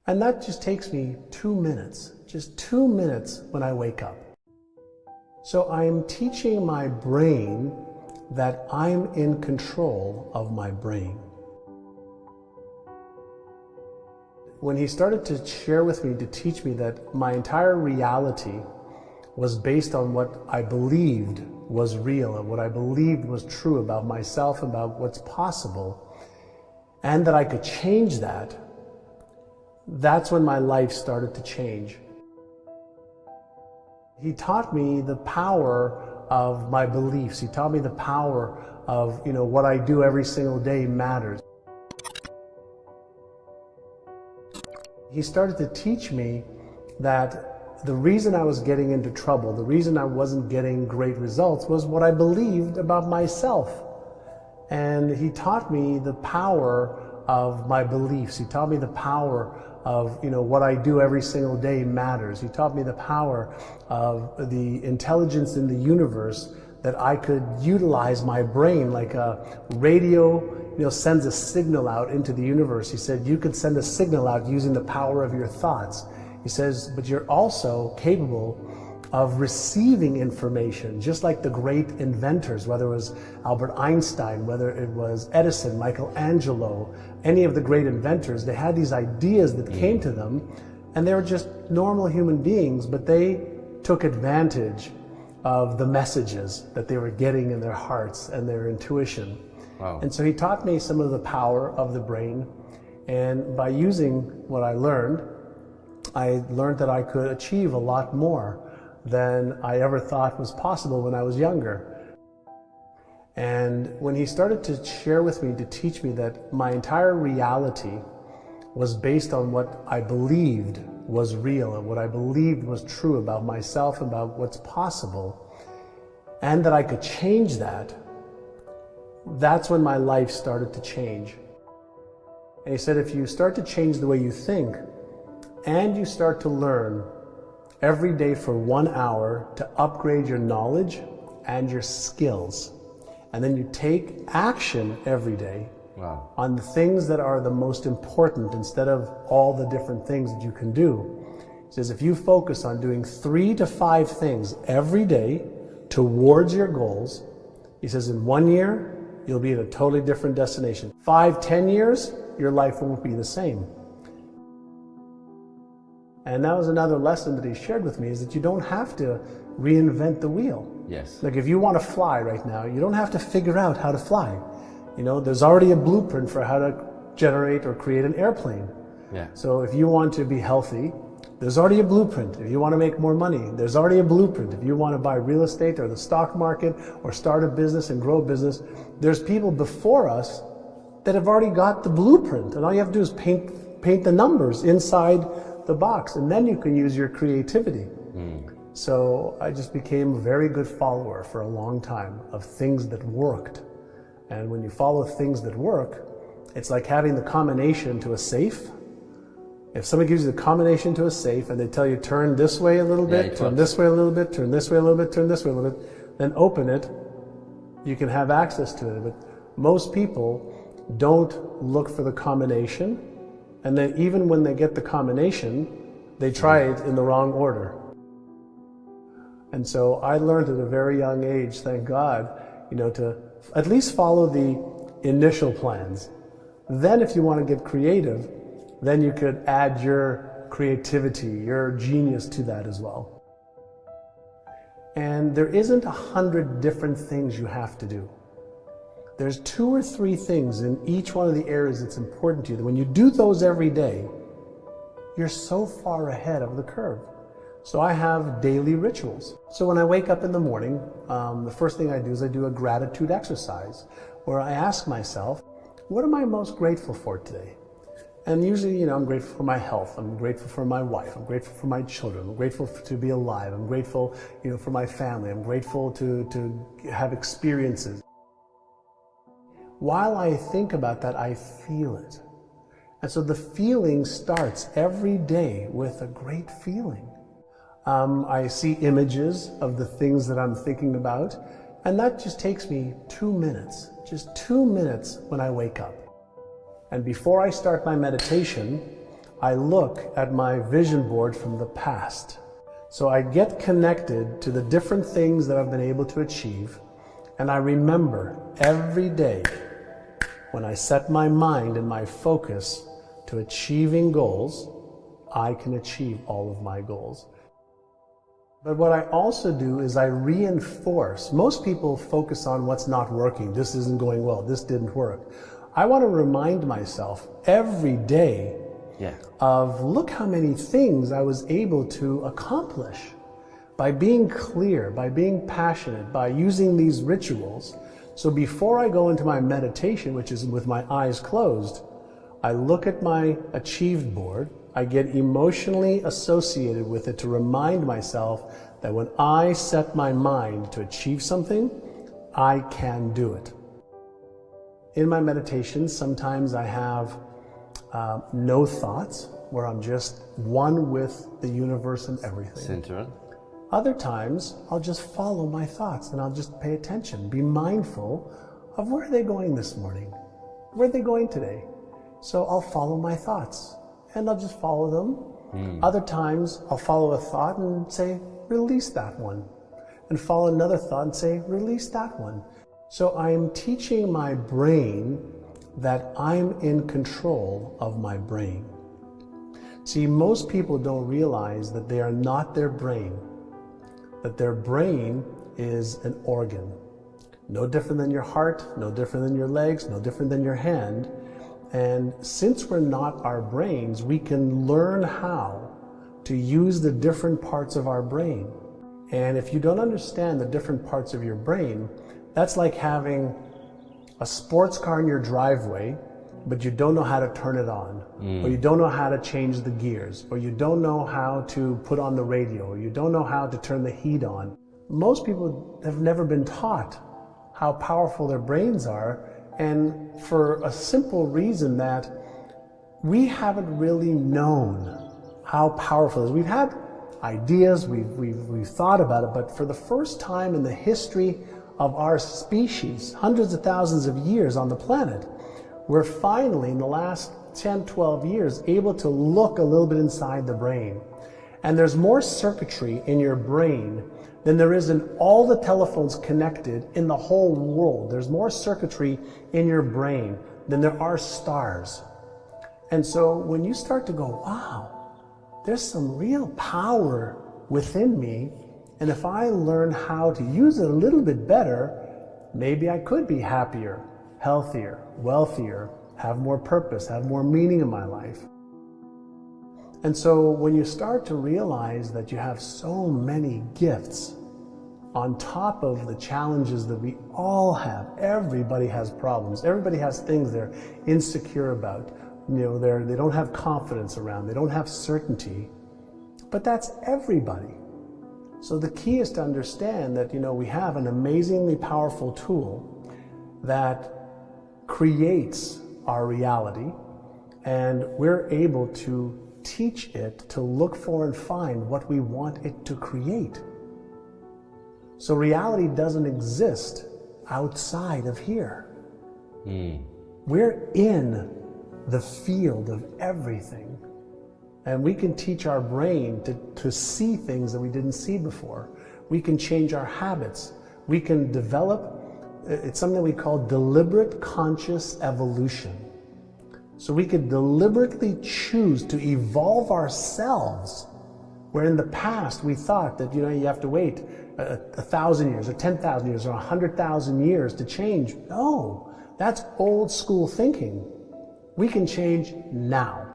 And that just takes me 2 minutes, just 2 minutes when I wake up. So I'm teaching my brain that I'm in control of my brain. When he started to share with me, to teach me that my entire reality was based on what I believed was real and what I believed was true about myself, about what's possible, and that I could change that, that's when my life started to change. He taught me the power of my beliefs. He taught me the power of, what I do every single day matters. He started to teach me that the reason I was getting into trouble, the reason I wasn't getting great results, was what I believed about myself. And he taught me the power of my beliefs. He taught me the power of, what I do every single day matters. He taught me the power of the intelligence in the universe, that I could utilize my brain like a radio, sends a signal out into the universe. He said, you could send a signal out using the power of your thoughts. He says, but you're also capable of receiving information, just like the great inventors, whether it was Albert Einstein, whether it was Edison, Michelangelo, any of the great inventors. They had these ideas that came to them, and they were just normal human beings, but they took advantage of the messages that they were getting in their hearts and their intuition. Wow. And so he taught me some of the power of the brain, and by using what I learned that I could achieve a lot more than I ever thought was possible when I was younger. And when he started to share with me, to teach me that my entire reality was based on what I believed was real and what I believed was true about myself, about what's possible, and that I could change that, that's when my life started to change. And he said, if you start to change the way you think, and you start to learn every day for 1 hour to upgrade your knowledge and your skills, and then you take action every day on the things that are the most important instead of all the different things that you can do. He says, if you focus on doing 3 to 5 things every day towards your goals, he says, in 1 year, you'll be at a totally different destination. 5, 10 years, your life won't be the same. And that was another lesson that he shared with me, is that you don't have to reinvent the wheel. Yes. Like if you want to fly right now, you don't have to figure out how to fly. There's already a blueprint for how to generate or create an airplane. Yeah. So if you want to be healthy, there's already a blueprint. If you want to make more money, there's already a blueprint. If you want to buy real estate or the stock market or start a business and grow a business, there's people before us that have already got the blueprint. And all you have to do is paint the numbers inside the box, and then you can use your creativity. So I just became a very good follower for a long time of things that worked. And when you follow things that work, it's like having the combination to a safe. If somebody gives you the combination to a safe and they tell you turn this way a little bit, turn this way a little bit, turn this way a little bit, turn this way a little bit, then open it, you can have access to it. But most people don't look for the combination, and then even when they get the combination, they try it in the wrong order. And so I learned at a very young age, thank God, to at least follow the initial plans. Then if you want to get creative, then you could add your creativity, your genius to that as well. And there isn't 100 different things you have to do. There's 2 or 3 things in each one of the areas that's important to you, that when you do those every day, you're so far ahead of the curve. So I have daily rituals. So when I wake up in the morning, the first thing I do is I do a gratitude exercise, where I ask myself, what am I most grateful for today? And usually, I'm grateful for my health, I'm grateful for my wife, I'm grateful for my children, I'm grateful to be alive, I'm grateful, for my family, I'm grateful to have experiences. While I think about that, I feel it. And so the feeling starts every day with a great feeling. I see images of the things that I'm thinking about, and that just takes me 2 minutes, just 2 minutes when I wake up. And before I start my meditation, I look at my vision board from the past. So I get connected to the different things that I've been able to achieve, and I remember every day when I set my mind and my focus to achieving goals, I can achieve all of my goals. But what I also do is I reinforce. Most people focus on what's not working. This isn't going well. This didn't work. I want to remind myself every day of look how many things I was able to accomplish by being clear, by being passionate, by using these rituals. So before I go into my meditation, which is with my eyes closed, I look at my achieved board. I get emotionally associated with it to remind myself that when I set my mind to achieve something, I can do it. In my meditations, sometimes I have no thoughts, where I'm just one with the universe and everything. Centered. Other times, I'll just follow my thoughts and I'll just pay attention, be mindful of where are they going this morning? Where are they going today? So I'll follow my thoughts and I'll just follow them. Other times, I'll follow a thought and say, release that one. And follow another thought and say, release that one. So I am teaching my brain that I'm in control of my brain. See, most people don't realize that they are not their brain, that their brain is an organ. No different than your heart, no different than your legs, no different than your hand. And since we're not our brains, we can learn how to use the different parts of our brain. And if you don't understand the different parts of your brain, that's like having a sports car in your driveway, but you don't know how to turn it on, or you don't know how to change the gears, or you don't know how to put on the radio, or you don't know how to turn the heat on. Most people have never been taught how powerful their brains are, and for a simple reason that we haven't really known how powerful it is. We've had ideas, we've thought about it, but for the first time in the history of our species, hundreds of thousands of years on the planet, we're finally, in the last 10, 12 years, able to look a little bit inside the brain. And there's more circuitry in your brain than there is in all the telephones connected in the whole world. There's more circuitry in your brain than there are stars. And so when you start to go, wow, there's some real power within me, and if I learn how to use it a little bit better, maybe I could be happier, healthier, wealthier, have more purpose, have more meaning in my life. And so when you start to realize that you have so many gifts on top of the challenges that we all have, everybody has problems, everybody has things they're insecure about, they don't have confidence around, they don't have certainty, but that's everybody. So the key is to understand that, we have an amazingly powerful tool that creates our reality, and we're able to teach it to look for and find what we want it to create. So reality doesn't exist outside of here. We're in the field of everything. And we can teach our brain to see things that we didn't see before. We can change our habits. We can develop, it's something we call deliberate conscious evolution. So we could deliberately choose to evolve ourselves, where in the past we thought that, you have to wait 1,000 years or 10,000 years or 100,000 years to change. No, that's old school thinking. We can change now.